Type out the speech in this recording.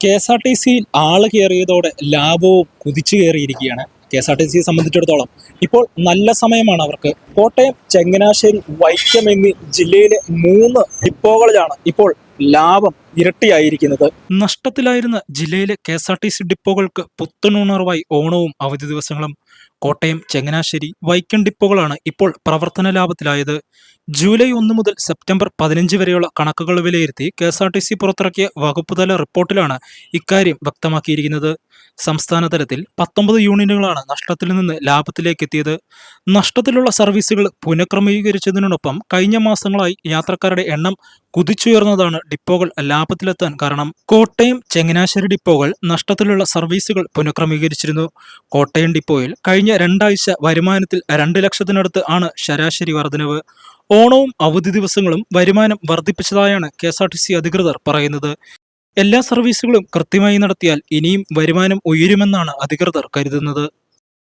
KSRTC ആള് കയറിയതോടെ ലാഭവും കുതിച്ചു കയറിയിരിക്കുകയാണ്. KSRTC സംബന്ധിച്ചിടത്തോളം ഇപ്പോൾ നല്ല സമയമാണ് അവർക്ക്. കോട്ടയം, ചങ്ങനാശ്ശേരി, വൈക്കം എന്നീ ജില്ലയിലെ 3 ഡിപ്പോകളിലാണ് ഇപ്പോൾ ലാഭം ഇരട്ടിയായിരിക്കുന്നത്. നഷ്ടത്തിലായിരുന്ന ജില്ലയിലെ KSRTC ഡിപ്പോകൾക്ക് പുത്തനുണർവായി ഓണവും അവധി ദിവസങ്ങളും. കോട്ടയം, ചങ്ങനാശ്ശേരി, വൈക്കം ഡിപ്പോകളാണ് ഇപ്പോൾ പ്രവർത്തന ലാഭത്തിലായത്. ജൂലൈ 1 മുതൽ സെപ്റ്റംബർ 15 വരെയുള്ള കണക്കുകൾ വിലയിരുത്തി KSRTC പുറത്തിറക്കിയ വകുപ്പുതല റിപ്പോർട്ടിലാണ് ഇക്കാര്യം വ്യക്തമാക്കിയിരിക്കുന്നത്. സംസ്ഥാന തലത്തിൽ 19 യൂണിറ്റുകളാണ് നഷ്ടത്തിൽ നിന്ന് ലാഭത്തിലേക്ക് എത്തിയത്. നഷ്ടത്തിലുള്ള സർവീസുകൾ പുനഃക്രമീകരിച്ചതിനോടൊപ്പം കഴിഞ്ഞ മാസങ്ങളായി യാത്രക്കാരുടെ എണ്ണം കുതിച്ചുയർന്നതാണ് ഡിപ്പോകൾ ലാഭത്തിലെത്താൻ കാരണം. കോട്ടയം, ചങ്ങനാശ്ശേരി ഡിപ്പോകൾ നഷ്ടത്തിലുള്ള സർവീസുകൾ പുനഃക്രമീകരിച്ചിരുന്നു. കോട്ടയം ഡിപ്പോയിൽ കഴിഞ്ഞ 2 ആഴ്ച വരുമാനത്തിൽ 2 ലക്ഷത്തിനടുത്ത് ആണ് ശരാശരി വർധനവ്. ഓണവും അവധി ദിവസങ്ങളും വരുമാനം വർദ്ധിപ്പിച്ചതായാണ് KSRTC അധികൃതർ പറയുന്നത്. എല്ലാ സർവീസുകളും കൃത്യമായി നടത്തിയാൽ ഇനിയും വരുമാനം ഉയരുമെന്നാണ് അധികൃതർ കരുതുന്നത്.